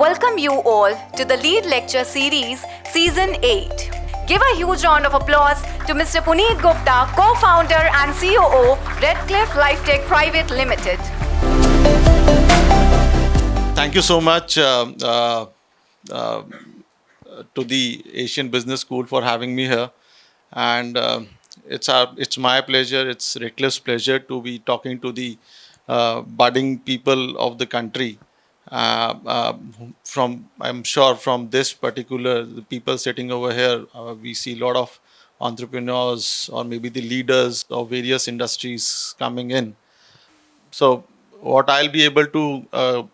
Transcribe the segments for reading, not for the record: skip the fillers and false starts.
welcome you all to the Lead Lecture Series, Season 8. Give a huge round of applause to Mr. Puneet Gupta, co-founder and COO, Redcliffe Lifetech Pvt. Limited. Thank you so much uh, to the Asian Business School for having me here, and it's my pleasure. It's Redcliffe's pleasure to be talking to the budding people of the country. From I'm sure from this particular the people sitting over here, we see a lot of entrepreneurs or maybe the leaders of various industries coming in. So, what I'll be able to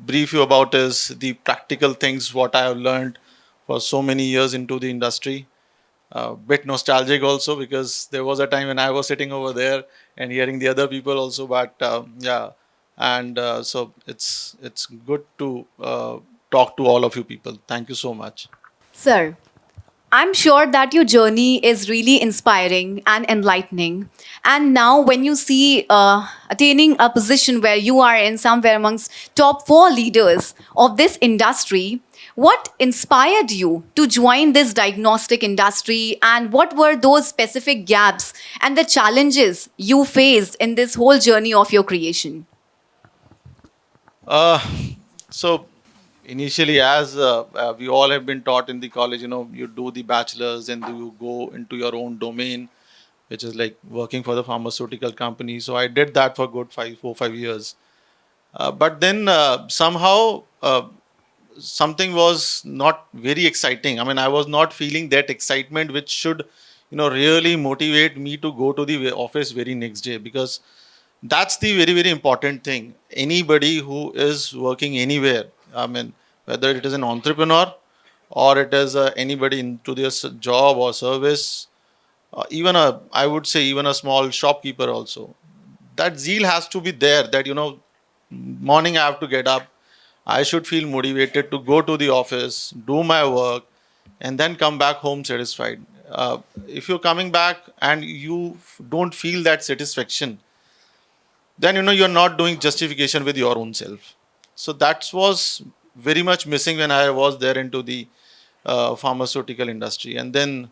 brief you about is the practical things what I have learned for so many years into the industry. Bit nostalgic also because there was a time when I was sitting over there and hearing the other people also. But yeah, and so it's good to talk to all of you people. Thank you so much. Sir, I'm sure that your journey is really inspiring and enlightening. And now, when you see attaining a position where you are in somewhere amongst top 4 leaders of this industry, what inspired you to join this diagnostic industry, and what were those specific gaps and the challenges you faced in this whole journey of your creation? Uh, so initially, as we all have been taught in the college, you do the bachelor's and you go into your own domain, which is like working for the pharmaceutical company. So I did that for good 5 4 5 years. But then somehow something was not very exciting. I mean, I was not feeling that excitement which should, really motivate me to go to the office very next day, because that's the very very important thing. Anybody who is working anywhere, I mean, whether it is an entrepreneur or it is anybody into their job or service, even a I would say even a small shopkeeper also, that zeal has to be there, that morning I have to get up, I should feel motivated to go to the office, do my work, and then come back home satisfied. If you're coming back and you don't feel that satisfaction, then you're not doing justification with your own self. So that was very much missing when I was there into the pharmaceutical industry. And then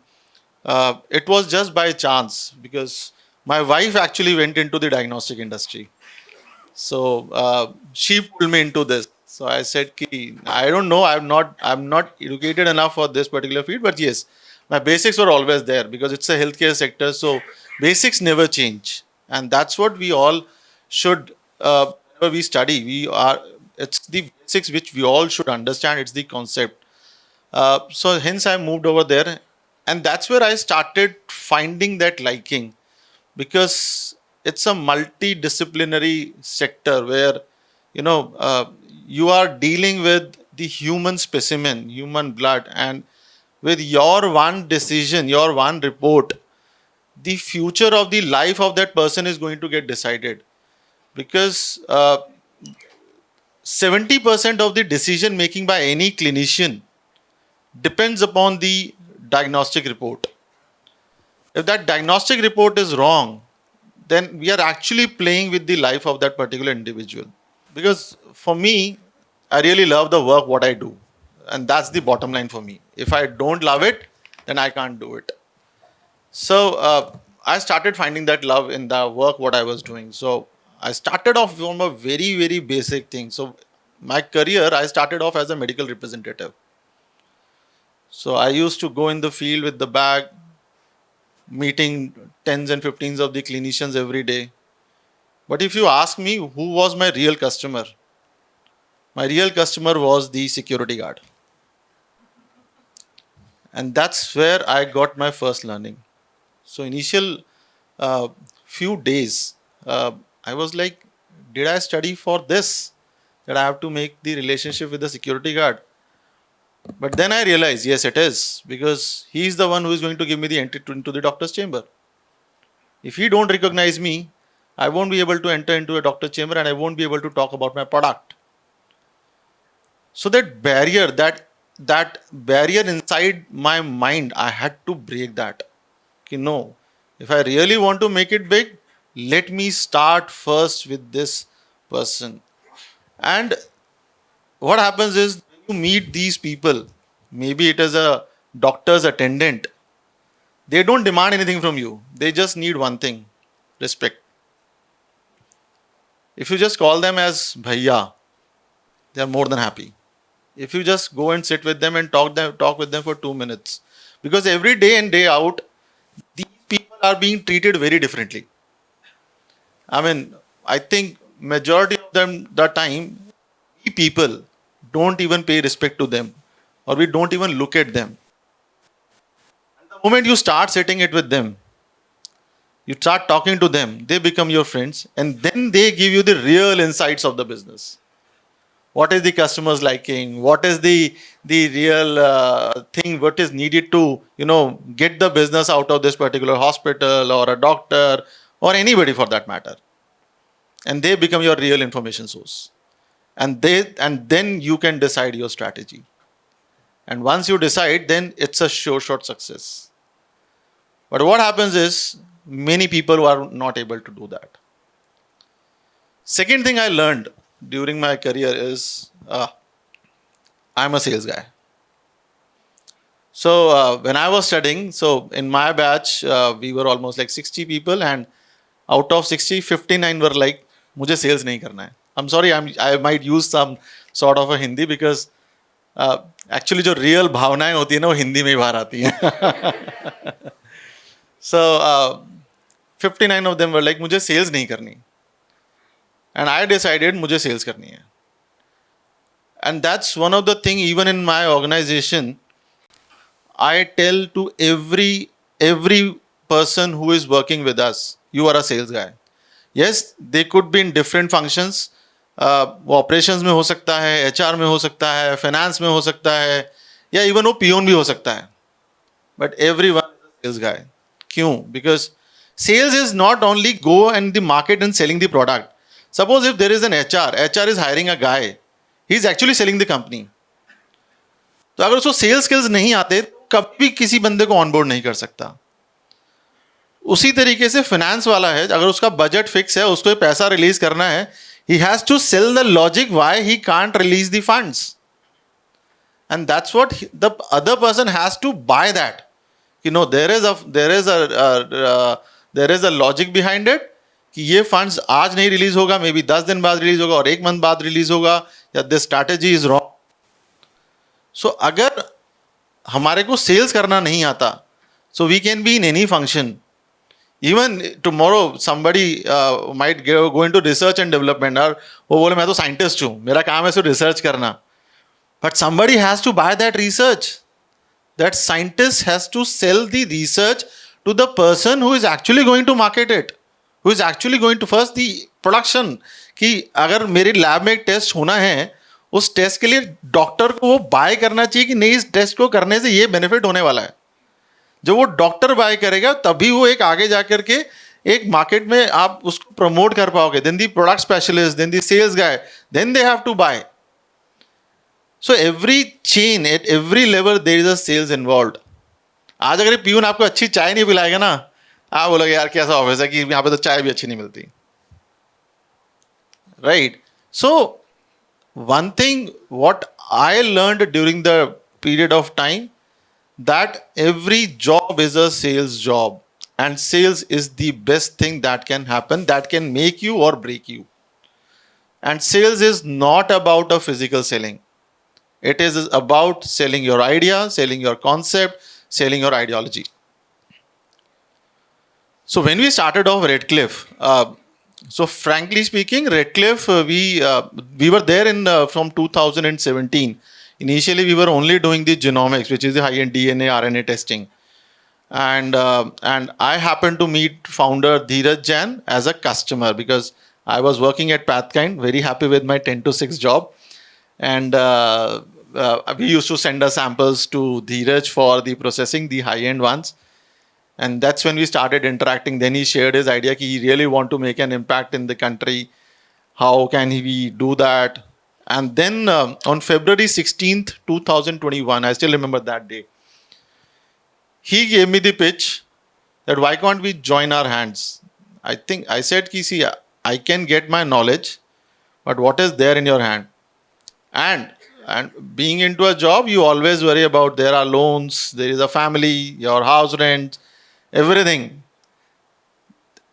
it was just by chance because my wife actually went into the diagnostic industry. So she pulled me into this. So I said, Ki, I don't know, I'm not educated enough for this particular field, but yes, my basics were always there because it's a healthcare sector. So basics never change, and that's what we all should. Whenever we study, it's the basics which we all should understand. It's the concept. So hence I moved over there, and that's where I started finding that liking, because it's a multidisciplinary sector where you know uh, you are dealing with the human specimen, human blood, and with your one decision, your one report, the future of the life of that person is going to get decided, because 70% of the decision making by any clinician depends upon the diagnostic report. If that diagnostic report is wrong, then we are actually playing with the life of that particular individual. Because for me, I really love the work what I do, and that's the bottom line for me. If I don't love it, then I can't do it. So I started finding that love in the work what I was doing. So I started off from a very very basic thing. So my career, I started off as a medical representative. So I used to go in the field with the bag, meeting tens and 15s of the clinicians every day. But if you ask me who was my real customer was the security guard. And that's where I got my first learning. So initial uh, few days, I was like, did I study for this? That I have to make the relationship with the security guard. But then I realized, yes, it is, because he is the one who is going to give me the entry into the doctor's chamber. If he don't recognize me, I won't be able to enter into a doctor's chamber and I won't be able to talk about my product. So that barrier inside my mind, I had to break that. Okay, no, if I really want to make it big, let me start first with this person. And what happens is, when you meet these people, maybe it is a doctor's attendant, they don't demand anything from you. They just need one thing: respect. If you just call them as bhaiya, they are more than happy. If you just go and sit with them and talk with them for 2 minutes, because every day in day out, these people are being treated very differently. I mean, I think majority of them the time, we people don't even pay respect to them, or we don't even look at them. The moment you start sitting it with them, you start talking to them, they become your friends, and then they give you the real insights of the business. What is the customers liking? What is the real thing? What is needed to get the business out of this particular hospital or a doctor or anybody for that matter? And they become your real information source. And then you can decide your strategy. And once you decide, then it's a sure shot success. But what happens is many people are not able to do that. Second thing I learned during my career is I'm a sales guy. So when I was studying, so in my batch, we were almost like 60 people, and out of 60, 59 were like, मुझे sales नहीं करना है. I'm sorry, I might use some sort of a Hindi because actually जो real भावनाएं होती है ना वो हिंदी में ही बाहर आती हैं. So 59 of them were like, मुझे sales नहीं करनी. And I decided मुझे sales करनी है. And that's one of the thing even in my organization, I tell to every person who is working with us, you are a sales guy. Yes, they could be in different functions. वो operations में हो सकता है, HR में हो सकता है, finance में हो सकता है, या इवन वो पियोन भी हो सकता है. But everyone is a sales guy. क्यों? Because sales is not only go and the market and selling the product. Suppose if there is an HR is hiring a guy, he is actually selling the company. तो अगर उसको sales skills नहीं आते तो कभी भी किसी बंदे को ऑनबोर्ड नहीं कर सकता. उसी तरीके से फाइनेंस वाला है, अगर उसका बजट फिक्स है, उसको पैसा रिलीज करना है, he has to sell the logic why he can't release the funds. And that's what the other person has to buy that. There is a logic behind it कि ये funds आज नहीं release होगा, may be 10 दिन बाद release होगा और 1 month बाद रिलीज होगा, या this strategy is wrong. So अगर हमारे को सेल्स करना नहीं आता, so we can be in any function. Even tomorrow somebody might go into research and development, और वो बोले मैं तो साइंटिस्ट हूँ, मेरा काम है सिर्फ रिसर्च करना. But somebody has to buy that research. That scientist has to sell the research to the person who is actually going to market it, who is actually going to first the production. कि अगर मेरी lab में एक test होना है, उस test के लिए डॉक्टर को वो बाय करना चाहिए कि नहीं, इस टेस्ट को करने से ये बेनिफिट होने वाला है. जब वो डॉक्टर बाय करेगा तभी वो एक आगे जाकर के एक मार्केट में आप उसको प्रमोट कर पाओगे. Then the product specialist, then the sales guy, then they have to buy. So every chain, at every level there is a sales involved. आज अगर पियून आपको अच्छी चाय नहीं पिलाएगा ना, आप बोलोगे यार कैसा ऑफिस है कि यहाँ पे तो चाय भी अच्छी नहीं मिलती. Right? So one thing what I learned during the period of time, that every job is a sales job, and sales is the best thing that can happen, that can make you or break you. And sales is not about a physical selling. It is about selling your idea, selling your concept, selling your ideology. So when we started off Redcliffe, so frankly speaking, Redcliffe, we were there in from 2017. Initially, we were only doing the genomics, which is the high-end DNA, RNA testing. And I happened to meet founder Dheeraj Jain as a customer because I was working at Pathkind, very happy with my 10 to 6 job. And we used to send our samples to Dheeraj for the processing, the high-end ones. And that's when we started interacting. Then he shared his idea that he really want to make an impact in the country. How can we do that? And then on February 16th, 2021, I still remember that day, he gave me the pitch that why can't we join our hands? I said, see, I can get my knowledge, but what is there in your hand? And And being into a job, you always worry about there are loans, there is a family, your house rent, everything.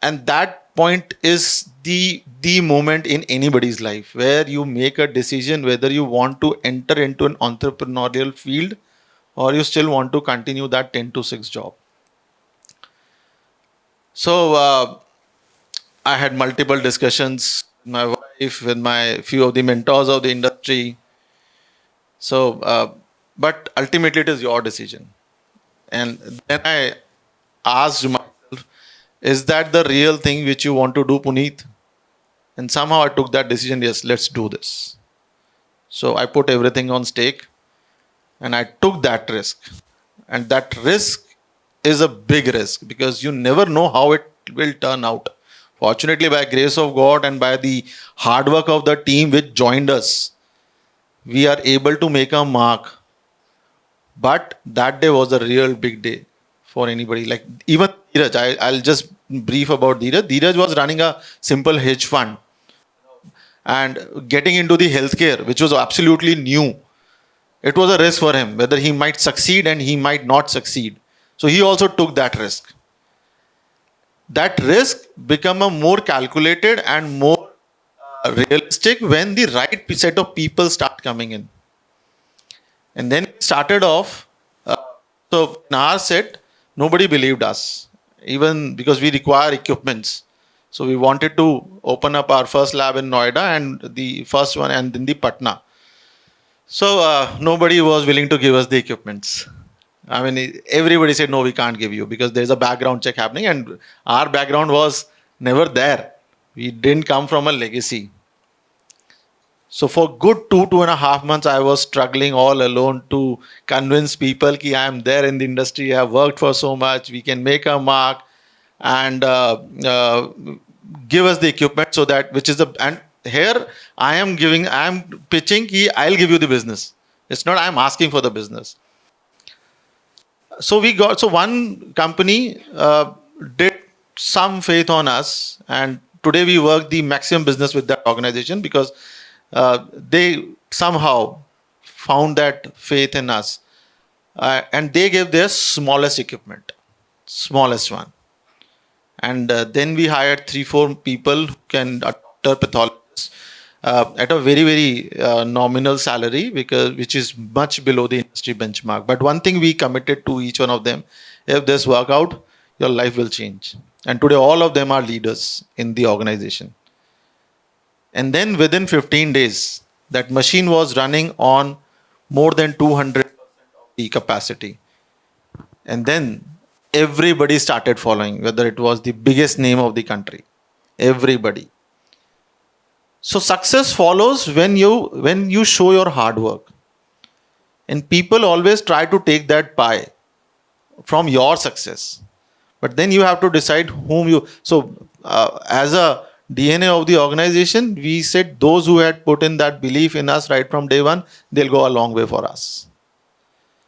And that point is the moment in anybody's life where you make a decision whether you want to enter into an entrepreneurial field or you still want to continue that 10 to 6 job. So I had multiple discussions with my wife, with my few of the mentors of the industry. So, but ultimately it is your decision. And then I asked myself, is that the real thing which you want to do, Puneet? And somehow I took that decision, yes, let's do this. So I put everything on stake and I took that risk. And that risk is a big risk because you never know how it will turn out. Fortunately, by grace of God and by the hard work of the team which joined us, we are able to make a mark. But that day was a real big day for anybody. Like even Dheeraj, I'll just brief about Dheeraj. Dheeraj was running a simple hedge fund and getting into the healthcare, which was absolutely new. It was a risk for him whether he might succeed and he might not succeed. So he also took that risk. That risk become a more calculated and more realistic when the right set of people start coming in. And then it started off. So in our set, nobody believed us, even because we require equipments. So we wanted to open up our first lab in Noida and the first one and in the Patna. So nobody was willing to give us the equipments. I mean, everybody said, no, we can't give you because there's a background check happening. And our background was never there. We didn't come from a legacy. So for good 2.5 months, I was struggling all alone to convince people that I am there in the industry. I have worked for so much. We can make a mark and give us the equipment so that which is the and here I am pitching ki I'll give you the business. It's not I'm asking for the business. So one company did some faith on us, and today we work the maximum business with that organization because they somehow found that faith in us, and they gave their smallest equipment, smallest one. And then we hired 3 4 people who can a doctor pathologist at a very nominal salary because which is much below the industry benchmark. But one thing we committed to each one of them: if this work out, your life will change. And today all of them are leaders in the organization. And then within 15 days, that machine was running on more than 200% of the capacity. And then everybody started following, whether it was the biggest name of the country. Everybody. So success follows when you show your hard work. And people always try to take that pie from your success. But then you have to decide whom you. So, as a DNA of the organization, we said those who had put in that belief in us right from day one, they'll go a long way for us.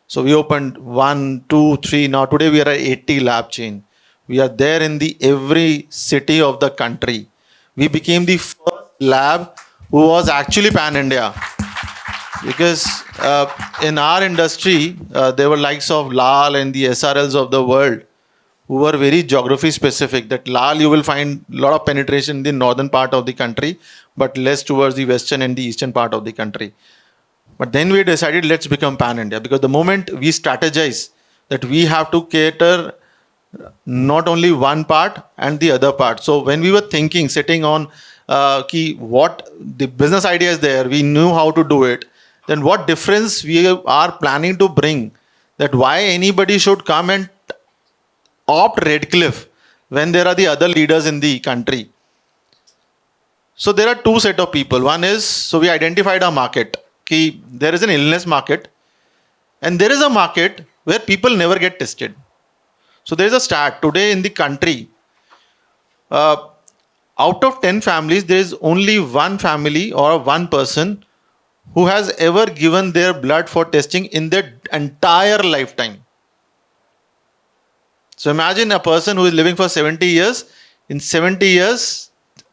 So we opened 1, 2, 3. Now today we are at 80 lab chain. We are there in the every city of the country. We became the first lab who was actually pan India because in our industry there were likes of Lal and the SRLs of the world who were very geography specific. That Lal you will find a lot of penetration in the northern part of the country, but less towards the western and the eastern part of the country. But then we decided let's become pan India because the moment we strategize that we have to cater not only one part and the other part. So when we were thinking, sitting on key what the business idea is there, we knew how to do it. Then what difference we are planning to bring? That why anybody should come and opt Redcliffe when there are the other leaders in the country. So there are two set of people. One is so we identified a market. Ki there is an illness market, and there is a market where people never get tested. So there is a stat today in the country. Uh, Out of 10 families, there is only one family or one person who has ever given their blood for testing in their entire lifetime. So imagine a person who is living for 70 years. In 70 years,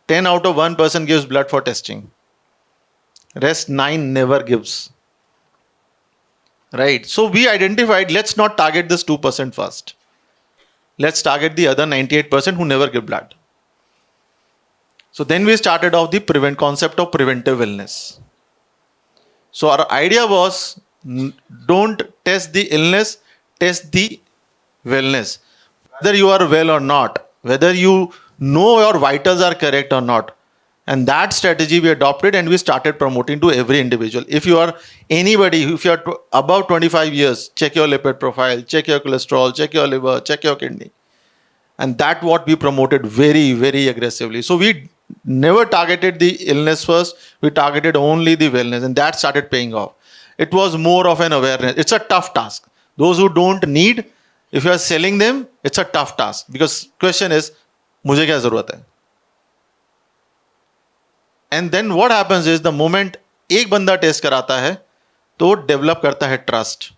10 out of 1 person gives blood for testing. Rest 9 never gives. right? So we identified, let's not target this 2% first. Let's target the other 98% who never give blood. So then we started off the prevent concept of preventive wellness. So our idea was, don't test the illness, test the wellness. Whether you are well or not, whether you know your vitals are correct or not. And that strategy we adopted and we started promoting to every individual. If you are anybody, if you are above 25 years, check your lipid profile, check your cholesterol, check your liver, check your kidney. And that what we promoted very, very aggressively. So we never targeted the illness first, we targeted only the wellness, and that started paying off. It was more of an awareness. It's a tough task. Those who don't need, if you are selling them, it's a tough task, because question is, मुझे क्या जरूरत है? And then what happens is, the moment एक बंदा test कराता है तो develop करता है ट्रस्ट,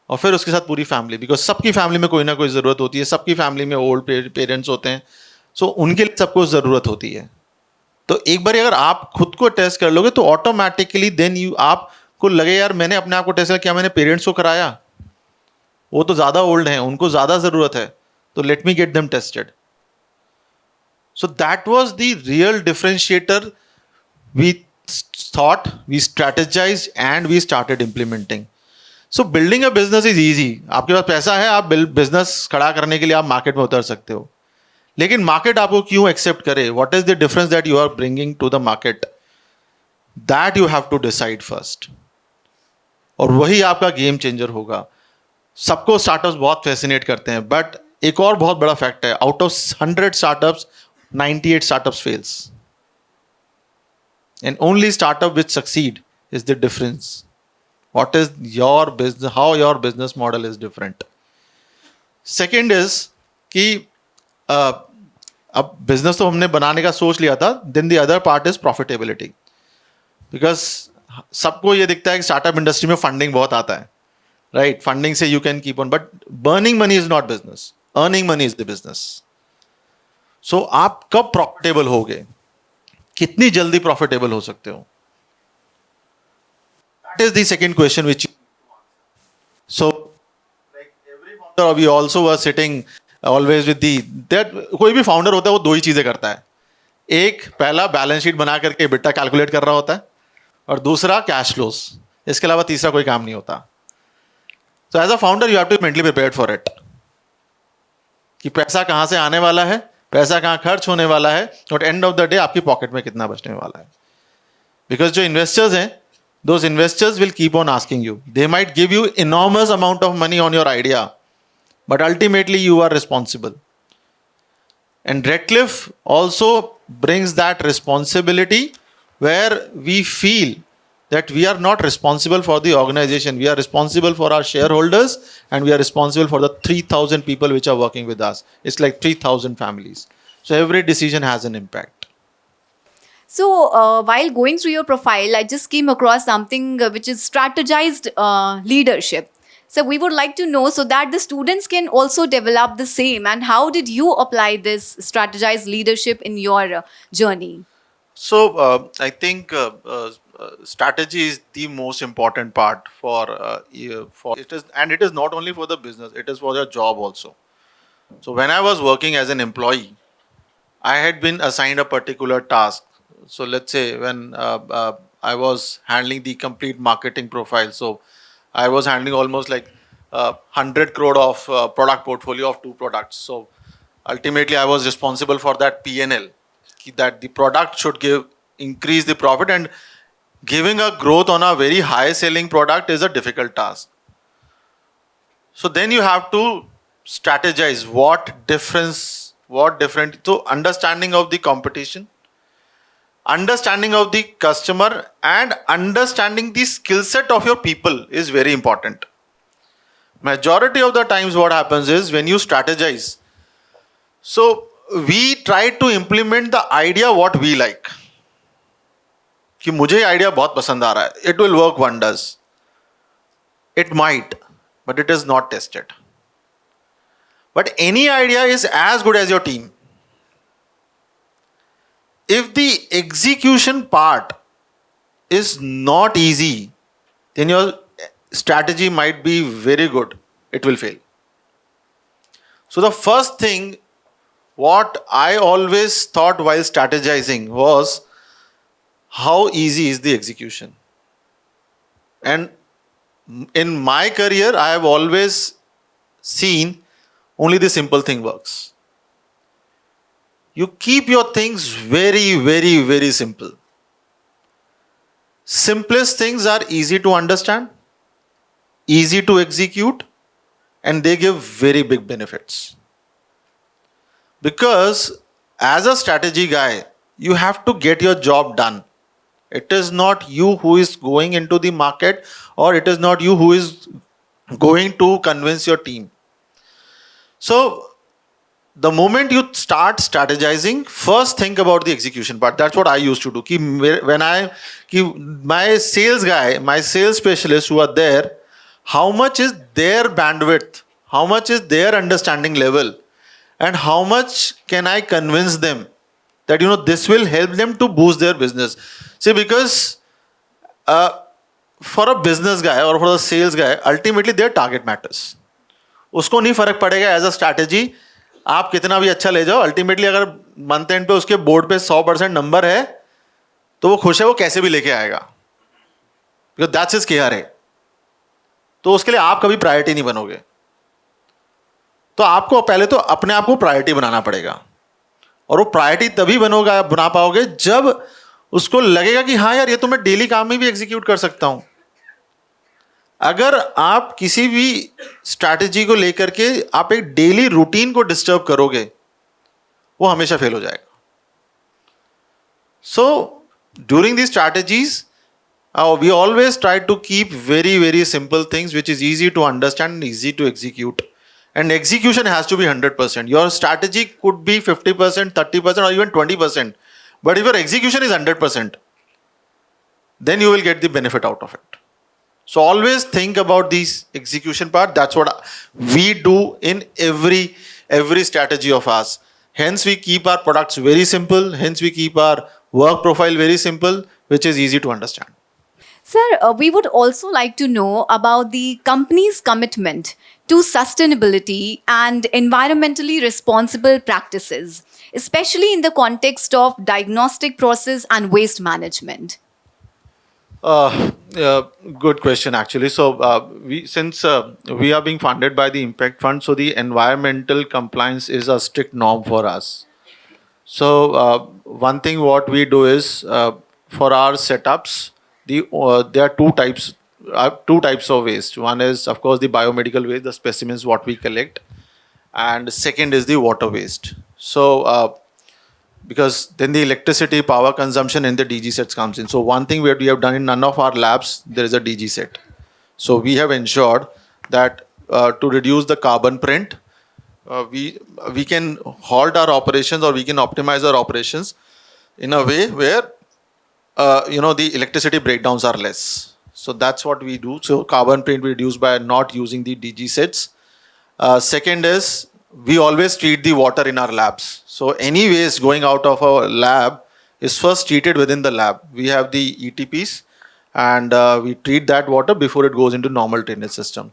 और फिर उसके साथ पूरी फैमिली, बिकॉज सबकी फैमिली में कोई ना कोई ज़रूरत होती है, सबकी फैमिली में ओल्ड पेरेंट्स होते हैं, सो उनके लिए सबको ज़रूरत होती है. तो एक बार अगर आप खुद को टेस्ट कर लोगे तो ऑटोमेटिकली देन यू, आपको लगे यार मैंने अपने आप को टेस्ट किया, क्या मैंने पेरेंट्स को कराया, वो तो ज़्यादा ओल्ड हैं, उनको ज़्यादा ज़रूरत है, तो let me get them tested. So that was the real differentiator. We thought, we strategized and we started implementing. So building a business is easy. आपके पास पैसा है, आप बिजनेस खड़ा करने के लिए आप मार्केट में उतर सकते हो, लेकिन मार्केट आपको क्यों एक्सेप्ट करे, what is the difference that you are bringing to the market, that you have to decide first, और वही आपका गेम चेंजर होगा. सबको स्टार्टअप्स बहुत फैसिनेट करते हैं, बट एक और बहुत बड़ा फैक्ट है, out of 100 startups 98 startups fails, and only startup which succeed is the difference. What is your business, how your business model is different. Second is कि अब बिजनेस तो हमने बनाने का सोच लिया था, then the other part is profitability. Because सबको ये दिखता है कि स्टार्टअप इंडस्ट्री में फंडिंग बहुत आता है, राइट? फंडिंग से you can keep on, but burning money is not business, earning money is the business. So आप कब प्रॉफिटेबल होगे, कितनी जल्दी प्रॉफिटेबल हो सकते हो, that is the second question which you, so like every founder, we also were sitting always with the, that कोई भी फाउंडर होता है वो दो ही चीजें करता है. एक, पहला बैलेंस शीट बना करके EBITDA कैलकुलेट कर रहा होता है, और दूसरा कैश फ्लोस. इसके अलावा तीसरा कोई काम नहीं होता. So as a founder you have to mentally prepared for it, कि पैसा कहाँ से आने वाला है, पैसा कहाँ खर्च होने वाला है, और एंड ऑफ द डे आपकी पॉकेट में कितना बचने वाला है. बिकॉज जो इन्वेस्टर्स हैं, those investors will keep on asking you. They might give you enormous amount of money on your idea, but ultimately you are responsible. And Redcliffe also brings that responsibility, where we feel that we are not responsible for the organization. We are responsible for our shareholders, and we are responsible for the 3,000 people which are working with us. It's like 3,000 families. So every decision has an impact. So, while going through your profile, I just came across something which is strategized leadership. So, we would like to know, so that the students can also develop the same. And how did you apply this strategized leadership in your journey? So, I think strategy is the most important part for it is, and it is not only for the business; it is for your job also. So, when I was working as an employee, I had been assigned a particular task. So let's say when I was handling the complete marketing profile, so I was handling almost like 100 crore of product portfolio of 2 products. So ultimately I was responsible for that P&L, that the product should increase the profit, and giving a growth on a very high selling product is a difficult task. So then you have to strategize what different, so understanding of the competition, understanding of the customer, and understanding the skill set of your people is very important. Majority of the times what happens is, when you strategize, so we try to implement the idea what we like, कि मुझे idea बहुत पसंद आ रहा है, it will work wonders. It might, but it is not tested. But any idea is as good as your team. If the execution part is not easy, then your strategy might be very good, it will fail. So the first thing what I always thought while strategizing was how easy is the execution. And in my career, I have always seen only the simple thing works. You keep your things very, very, very simple. Simplest things are easy to understand, easy to execute, and they give very big benefits. Because as a strategy guy, you have to get your job done. It is not you who is going into the market, or it is not you who is going to convince your team. So the moment you start strategizing, first think about the execution part. That's what I used to do. When my sales guy, my sales specialists who are there, how much is their bandwidth, how much is their understanding level, and how much can I convince them that this will help them to boost their business. See, because uh, for a business guy or for a sales guy, ultimately their target matters. उसको नहीं फर्क पड़ेगा as a strategy आप कितना भी अच्छा ले जाओ, अल्टीमेटली अगर मंथ एंड पे उसके बोर्ड पे 100% नंबर है तो वो खुश है, वो कैसे भी लेके आएगा, बिकॉज दैट्स हिज केयर है। तो उसके लिए आप कभी प्रायोरिटी नहीं बनोगे। तो आपको पहले तो अपने आप को प्रायोरिटी बनाना पड़ेगा, और वो प्रायोरिटी तभी बना पाओगे जब उसको लगेगा कि हाँ यार, ये तो मैं डेली काम में भी एग्जीक्यूट कर सकता हूं। अगर आप किसी भी स्ट्रैटेजी को लेकर के आप एक डेली रूटीन को डिस्टर्ब करोगे, वो हमेशा फेल हो जाएगा। So during the strategies we always try to keep very, very simple things which is easy to understand and easy to execute. And execution has to be 100%. Your strategy could be 50%, 30%, or even 20%. But if your execution is 100%, then you will get the benefit out of it. So always think about these execution part. That's what we do in every strategy of ours. Hence we keep our products very simple. Hence we keep our work profile very simple, which is easy to understand. Sir, we would also like to know about the company's commitment to sustainability and environmentally responsible practices, especially in the context of diagnostic process and waste management. Good question, actually. So, since we are being funded by the Impact Fund, so the environmental compliance is a strict norm for us. So, one thing what we do is for our setups, there are two types of waste. One is, of course, the biomedical waste, the specimens what we collect, and second is the water waste. So, because then the electricity power consumption in the DG sets comes in. So one thing we have done in none of our labs, there is a DG set. So we have ensured that to reduce the carbon print, we can halt our operations, or we can optimize our operations in a way where the electricity breakdowns are less. So that's what we do. So carbon print we reduce by not using the DG sets. Second is we always treat the water in our labs. So any waste going out of our lab is first treated within the lab. We have the ETPs, and we treat that water before it goes into normal drainage system.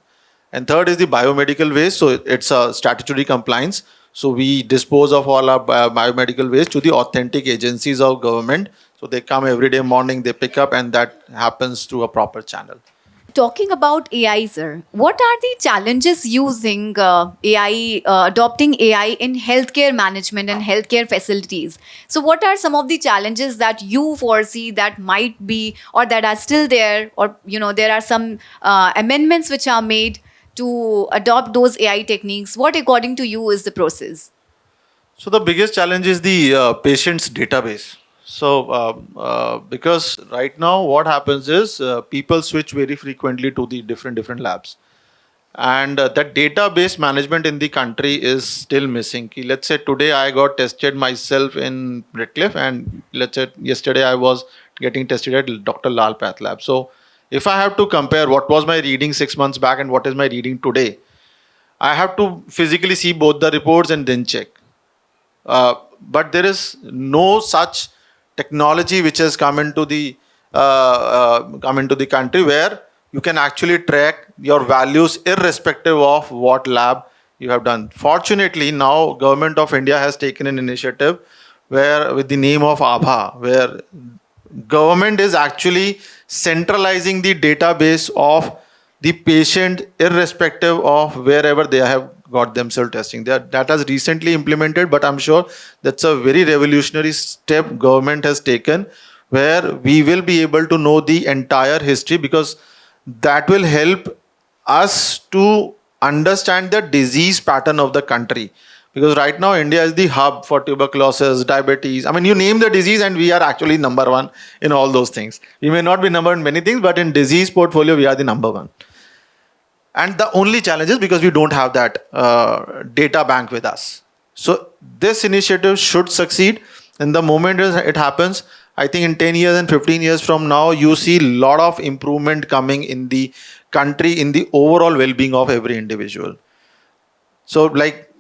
And third is the biomedical waste. So it's a statutory compliance. So we dispose of all our biomedical waste to the authentic agencies of government. So they come every day morning, they pick up, and that happens through a proper channel. Talking about AI, sir, what are the challenges using AI, adopting AI in healthcare management and healthcare facilities? So, what are some of the challenges that you foresee that might be, or that are still there, or there are some amendments which are made to adopt those AI techniques? What, according to you, is the process? So the biggest challenge is the patient's database. So because right now what happens is people switch very frequently to the different labs, and that database management in the country is still missing. Let's say today I got tested myself in Redcliffe, and let's say yesterday I was getting tested at Dr. Lal Path Lab. So if I have to compare what was my reading 6 months back and what is my reading today, I have to physically see both the reports and then check. But there is no such technology which has come into the country where you can actually track your values irrespective of what lab you have done. Fortunately, now Government of India has taken an initiative where with the name of Abha, where government is actually centralizing the database of the patient irrespective of wherever they have got themselves testing. That has recently implemented, but I'm sure that's a very revolutionary step government has taken, where we will be able to know the entire history, because that will help us to understand the disease pattern of the country. Because right now India is the hub for tuberculosis, diabetes, I mean, you name the disease and we are actually number one in all those things. We may not be number in many things, but in disease portfolio we are the number one. And the only challenge is because we don't have that data bank with us. So this initiative should succeed, and the moment it happens, I think in 10 years and 15 years from now, you see a lot of improvement coming in the country, in the overall well-being of every individual. So like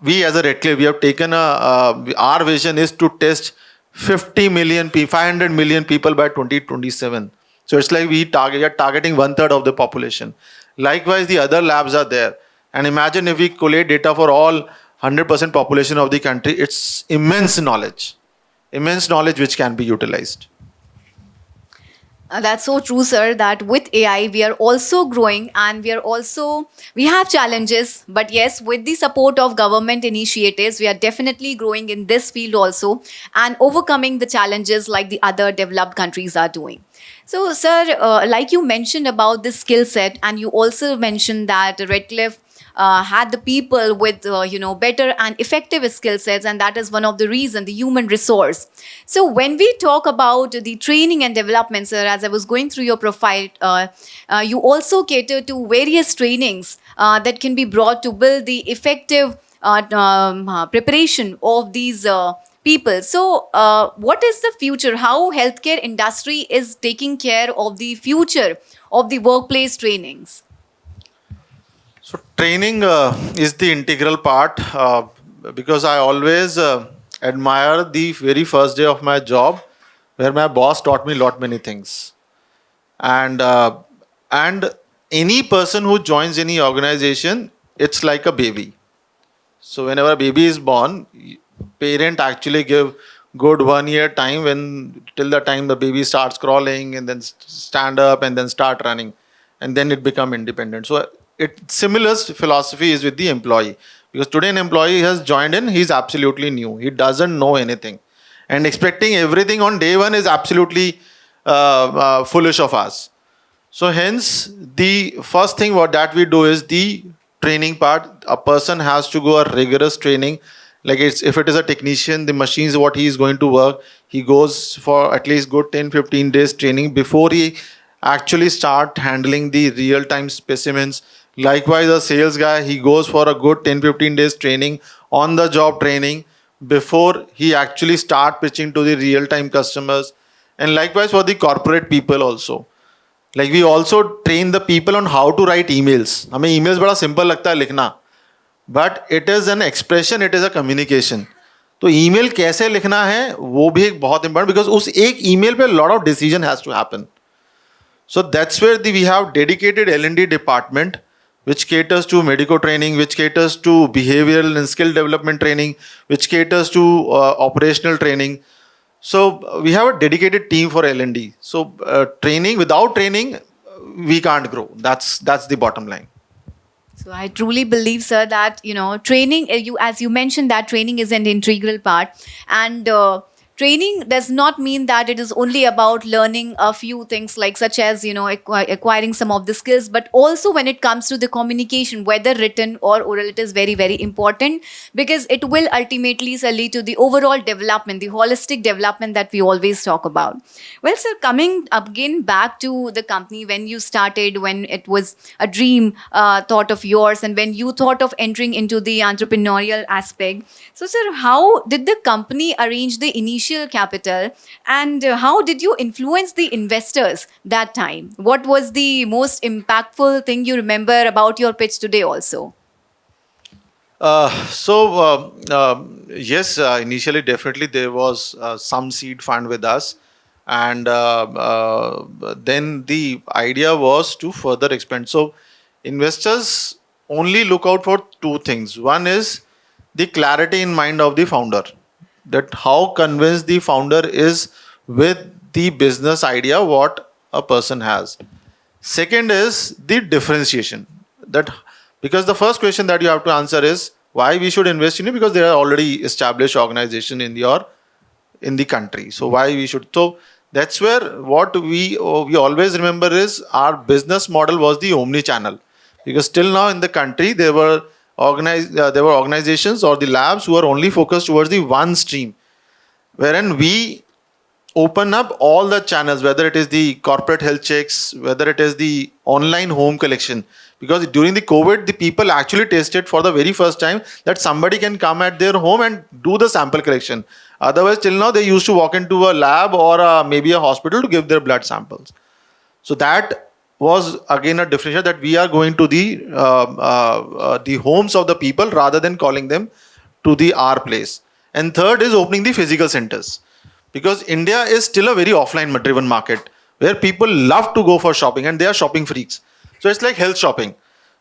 we as a Redcliffe, we have taken our vision is to test 50 million, 500 million people by 2027. So it's like we are targeting one third of the population. Likewise, the other labs are there. And imagine if we collate data for all 100% population of the country, it's immense knowledge which can be utilized. That's so true, sir, that with AI, we are also growing and we have challenges. But yes, with the support of government initiatives, we are definitely growing in this field also and overcoming the challenges like the other developed countries are doing. So, sir, like you mentioned about the skill set, and you also mentioned that Redcliffe had the people with better and effective skill sets, and that is one of the reason, the human resource. So when we talk about the training and development, sir, as I was going through your profile, you also cater to various trainings that can be brought to build the effective preparation of these people. So what is the future, how healthcare industry is taking care of the future of the workplace trainings? So training is the integral part, because I always admire the very first day of my job, where my boss taught me lot many things. And uh, and any person who joins any organization, it's like a baby. So whenever a baby is born, parent actually give good 1 year time, when till the time the baby starts crawling and then stand up and then start running, and then it become independent. So it similar philosophy is with the employee, because today an employee has joined in, he's absolutely new, he doesn't know anything, and expecting everything on day one is absolutely foolish of us. So hence, the first thing what that we do is the training part. A person has to go a rigorous training. Like if it is a technician, the machines what he is going to work, he goes for at least good 10-15 days training before he actually start handling the real time specimens. Likewise, a sales guy, he goes for a good 10-15 days training, on the job training, before he actually start pitching to the real time customers. And likewise for the corporate people also, like we also train the people on how to write emails. हमें emails बड़ा simple लगता है लिखना, but it is an expression, it is a communication. तो email कैसे लिखना है वो भी एक बहुत important, because उस एक email पे lot of decision has to happen. So that's where we have dedicated L&D department, which caters to medical training, which caters to behavioral and skill development training, which caters to operational training. So we have a dedicated team for L&D. So training, without training, we can't grow. That's the bottom line. So I truly believe, sir, that training. You, as you mentioned, that training is an integral part, and training does not mean that it is only about learning a few things, like such as acquiring some of the skills, but also when it comes to the communication, whether written or oral, it is very very important, because it will ultimately lead to the overall development, the holistic development that we always talk about. Well, sir, coming again back to the company, when you started, when it was a dream thought of yours, and when you thought of entering into the entrepreneurial aspect. So, sir, how did the company arrange the initial capital, and how did you influence the investors that time? What was the most impactful thing you remember about your pitch today also? Yes, initially definitely there was some seed fund with us, And then the idea was to further expand. So investors only look out for two things. One is the clarity in mind of the founder, that how convinced the founder is with the business idea what a person has. Second is the differentiation. That because the first question that you have to answer is why we should invest in you, because there are already established organization in the country. So why we should? So that's where what we always remember is our business model was the omni channel, because till now in the country there were organizations or the labs who are only focused towards the one stream, wherein we open up all the channels, whether it is the corporate health checks, whether it is the online home collection. Because during the COVID, the people actually tasted for the very first time that somebody can come at their home and do the sample collection. Otherwise, till now, they used to walk into a lab or maybe a hospital to give their blood samples. So that was again a differentiator, that we are going to the homes of the people rather than calling them to the our place. And third is opening the physical centers, because India is still a very offline driven market where people love to go for shopping and they are shopping freaks. So it's like health shopping.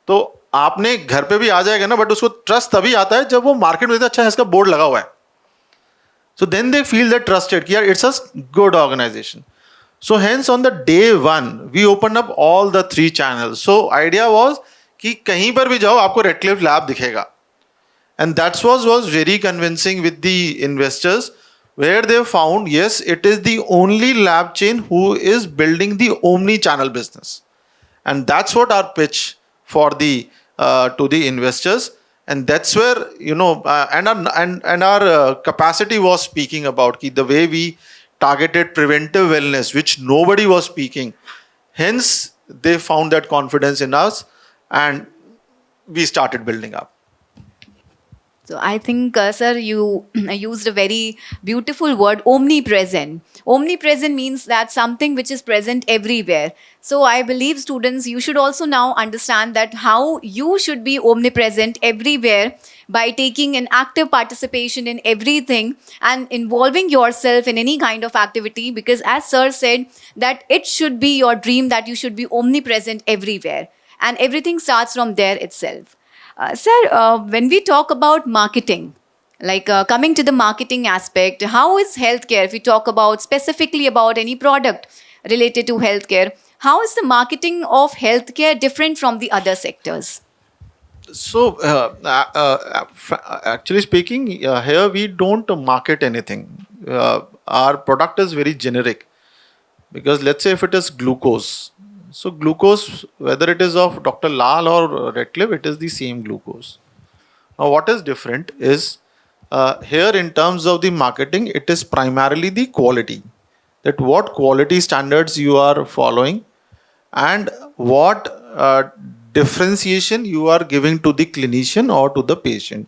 तो आपने घर पे भी आ जाएगा ना, but उसको trust तभी आता है जब वो मार्केट में अच्छा है इसका बोर्ड लगा हुआ है. So then they feel that trusted कि यार it's a good organization. So hence on the day one we opened up all the three channels. So idea was कि कहीं पर भी जाओ आपको Redcliffe Lab दिखेगा. And that was very convincing with the investors, where they found yes, it is the only lab chain who is building the omni channel business. And that's what our pitch for the to the investors. And that's where our capacity was speaking about the way we targeted preventive wellness, which nobody was speaking. Hence they found that confidence in us and we started building up. So I think, sir, you used a very beautiful word, omnipresent. Omnipresent means that something which is present everywhere. So I believe students, you should also now understand that how you should be omnipresent everywhere by taking an active participation in everything and involving yourself in any kind of activity. Because as sir said, that it should be your dream that you should be omnipresent everywhere. And everything starts from there itself. Sir, when we talk about marketing, like coming to the marketing aspect, how is healthcare, if we talk about specifically about any product related to healthcare, how is the marketing of healthcare different from the other sectors? So, actually speaking, here we don't market anything. Our product is very generic, because let's say if it is glucose, so glucose, whether it is of Dr. Lal or Redcliffe, it is the same glucose. Now, what is different is here in terms of the marketing, it is primarily the quality. That what quality standards you are following and what differentiation you are giving to the clinician or to the patient.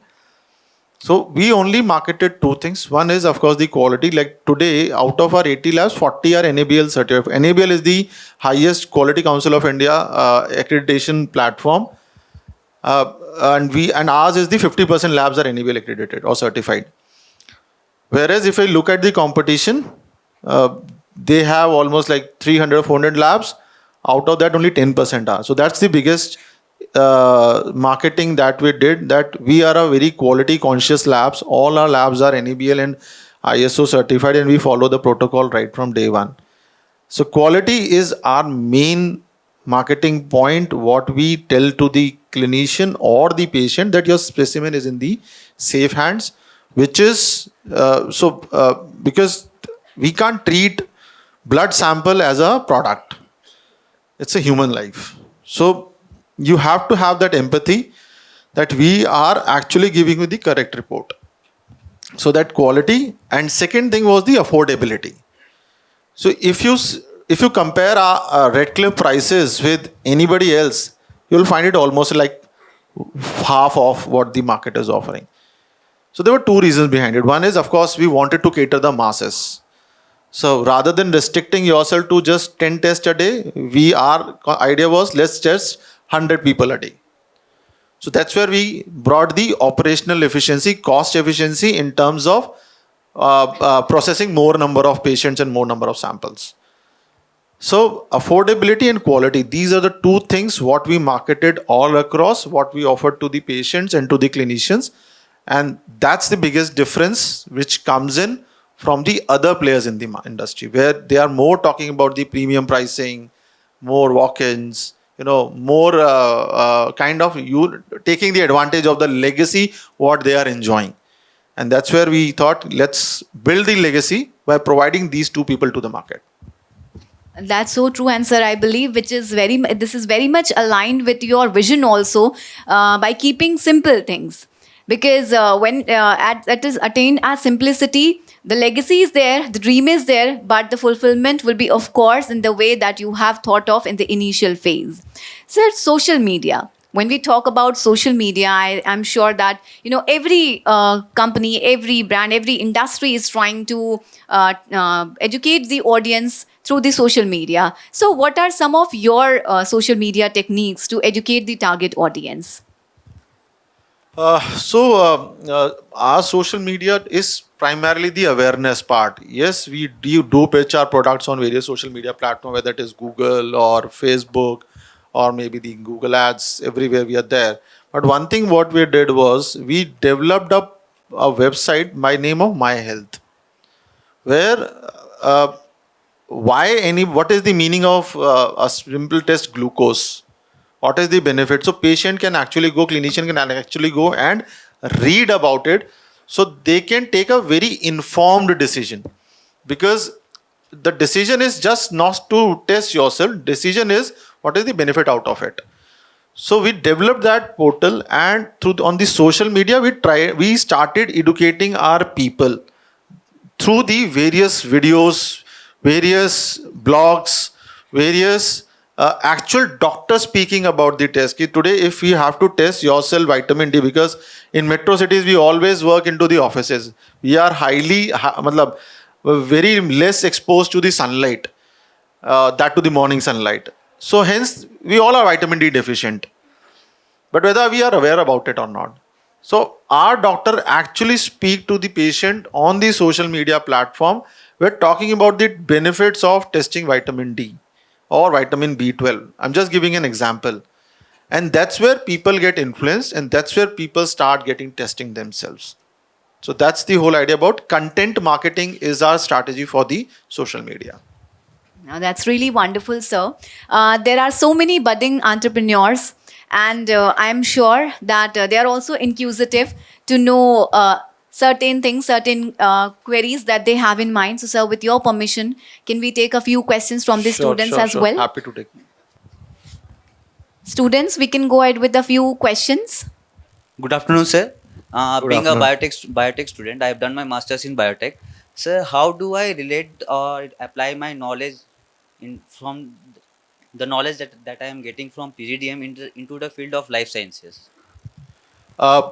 So we only marketed two things. One is, of course, the quality. Like today, out of our 80 labs, 40 are NABL certified. NABL is the highest Quality Council of India accreditation platform, and ours is the 50% labs are NABL accredited or certified. Whereas if I look at the competition, they have almost like 300, 400 labs. Out of that, only 10% are. So that's the biggest marketing that we did, that we are a very quality conscious labs. All our labs are NABL and ISO certified, and we follow the protocol right from day one. So quality is our main marketing point, what we tell to the clinician or the patient, that your specimen is in the safe hands, which is because we can't treat blood sample as a product. It's a human life. So you have to have that empathy that we are actually giving you the correct report. So that quality. And second thing was the affordability. So if you compare our Redcliffe prices with anybody else, you'll find it almost like half of what the market is offering. So there were two reasons behind it. One is, of course, we wanted to cater the masses. So rather than restricting yourself to just 10 tests a day, our idea was let's test 100 people a day. So that's where we brought the operational efficiency, cost efficiency in terms of processing more number of patients and more number of samples. So affordability and quality, these are the two things what we marketed all across, what we offered to the patients and to the clinicians. And that's the biggest difference which comes in from the other players in the industry, where they are more talking about the premium pricing, more walk-ins, more kind of you taking the advantage of the legacy what they are enjoying. And that's where we thought, let's build the legacy by providing these two people to the market. That's so true, and sir, I believe this is very much aligned with your vision also, by keeping simple things. Because when that is attained as simplicity, the legacy is there, the dream is there, but the fulfillment will be, of course, in the way that you have thought of in the initial phase. Sir, social media. When we talk about social media, I'm sure that every company, every brand, every industry is trying to educate the audience through the social media. So, what are some of your social media techniques to educate the target audience? Our social media is primarily the awareness part. Yes, we do pitch our products on various social media platforms, whether it is Google or Facebook or maybe the Google ads, everywhere we are there. But one thing what we did was we developed up a website by name of My Health, where uh, what is the meaning of a simple test glucose? What is the benefit? So patient can actually go, clinician can actually go and read about it, so they can take a very informed decision. Because the decision is just not to test yourself, decision is what is the benefit out of it. So we developed that portal, and through on the social media we started educating our people through the various videos, various blogs, various actual doctors speaking about the test. Today, if you have to test yourself vitamin D, because in metro cities we always work into the offices, we are matlab, very less exposed to the sunlight, that to the morning sunlight. So hence, we all are vitamin D deficient, but whether we are aware about it or not. So our doctor actually speak to the patient on the social media platform. We're talking about the benefits of testing vitamin D or vitamin B12. I'm just giving an example. And that's where people get influenced, and that's where people start getting testing themselves. So that's the whole idea about content marketing is our strategy for the social media. Now, that's really wonderful, sir. There are so many budding entrepreneurs, and I'm sure that they are also inquisitive to know certain things, certain queries that they have in mind. So, sir, with your permission, can we take a few questions from the Sure, students sure, as sure. well? Happy to take. Students, we can go ahead with a few questions. Good afternoon, sir. Good Being a afternoon. biotech student, I have done my masters in biotech. Sir, how do I relate or apply my knowledge from the knowledge that I am getting from pgdm into the field of life sciences? Uh,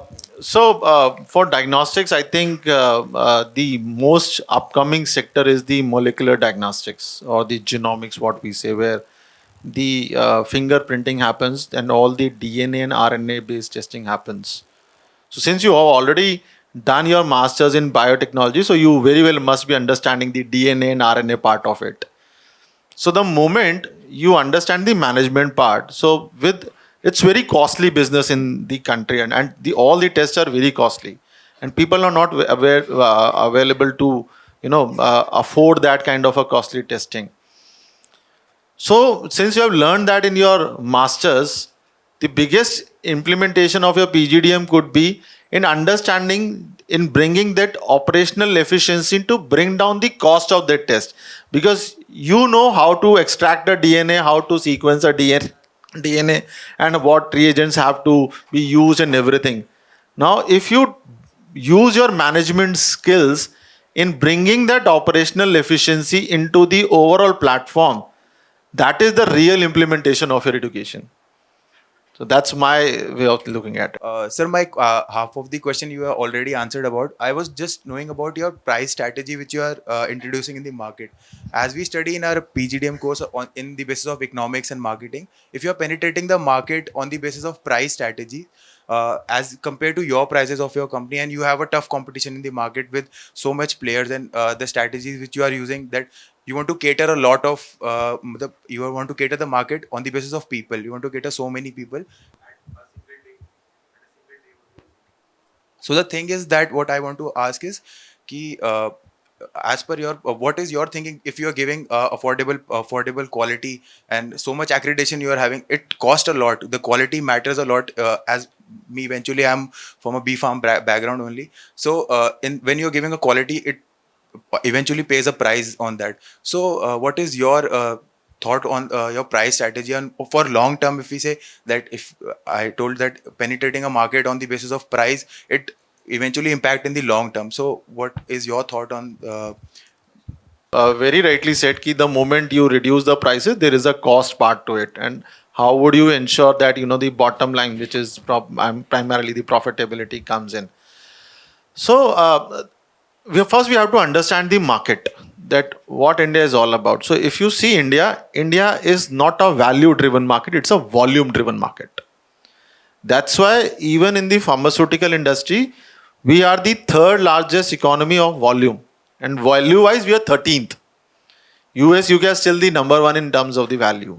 for diagnostics, I think the most upcoming sector is the molecular diagnostics or the genomics, what we say, where the fingerprinting happens and all the DNA and RNA based testing happens. So, since you have already done your masters in biotechnology, so you very well must be understanding the DNA and RNA part of it. So the moment you understand the management part, so with it's very costly business in the country, and all the tests are very costly, and people are not available to afford that kind of a costly testing. So, since you have learned that in your masters, the biggest implementation of your PGDM could be in understanding, in bringing that operational efficiency to bring down the cost of that test. Because you know how to extract the DNA, how to sequence a DNA, and what reagents have to be used and everything. Now, if you use your management skills in bringing that operational efficiency into the overall platform, that is the real implementation of your education. So that's my way of looking at it. Sir, my half of the question you have already answered about. I was just knowing about your price strategy which you are introducing in the market. As we study in our PGDM course in the basis of economics and marketing, if you are penetrating the market on the basis of price strategy, as compared to your prices of your company, and you have a tough competition in the market with so much players, and the strategies which you are using, that you want to cater a lot of you want to cater the market on the basis of people. You want to cater so many people. So the thing is that what I want to ask is, ki, as per your, what is your thinking? If you are giving affordable quality and so much accreditation you are having, it costs a lot. The quality matters a lot. As me, eventually, I'm from a B farm background only. So in when you're giving a quality, it eventually pays a price on that. So what is your thought on your price strategy, and for long term? If we say that, if I told that penetrating a market on the basis of price, it eventually impact in the long term. So what is your thought on Very rightly said ki the moment you reduce the prices, there is a cost part to it. And how would you ensure that, the bottom line, which is primarily the profitability, comes in? So first we have to understand the market, that what India is all about. So if you see India is not a value driven market, it's a volume driven market. That's why even in the pharmaceutical industry, we are the third largest economy of volume. And value wise, we are 13th. US, UK are still the number one in terms of the value.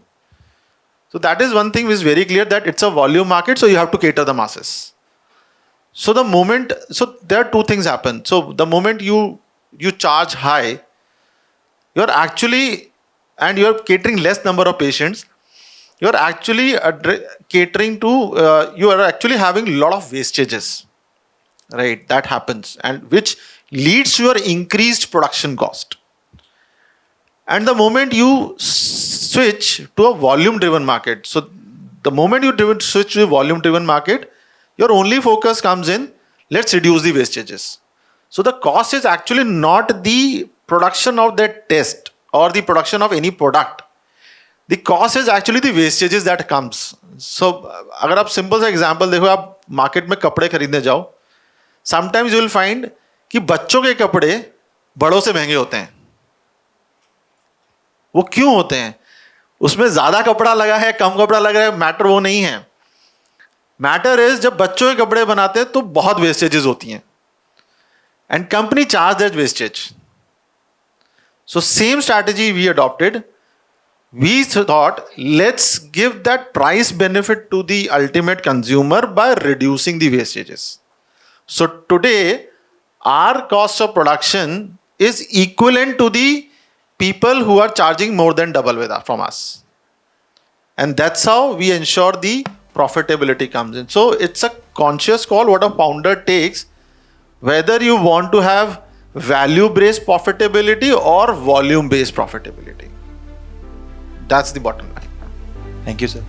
So that is one thing which is very clear, that it's a volume market, so you have to cater the masses. So there are two things happen. So the moment you charge high, you're actually, and you're catering less number of patients, you're actually catering to, you are actually having a lot of wastages, right? That happens, and which leads to your increased production cost. And the moment you switch to a volume driven market, so the moment you switch to a volume driven market, your only focus comes in, let's reduce the wastages. So the cost is actually not the production of that test or the production of any product. The cost is actually the wastages that comes. So अगर आप simple सा example देखो, आप market में कपड़े खरीदने जाओ, sometimes you will find कि बच्चों के कपड़े बड़ों से महंगे होते हैं. वो क्यों होते हैं? उसमें ज्यादा कपड़ा लगा है, कम कपड़ा लगा है, मैटर वो नहीं है. मैटर इज, जब बच्चों के कपड़े बनाते हैं तो बहुत वेस्टेजेस होती हैं, and company charge that wastage. So same strategy we adopted. We thought, let's give that price benefit to the ultimate consumer by reducing the wastages. So today, our cost of production is equivalent to the people who are charging more than double from us. And that's how we ensure the profitability comes in. So it's a conscious call what a founder takes, whether you want to have value-based profitability or volume-based profitability. That's the bottom line. Thank you, sir.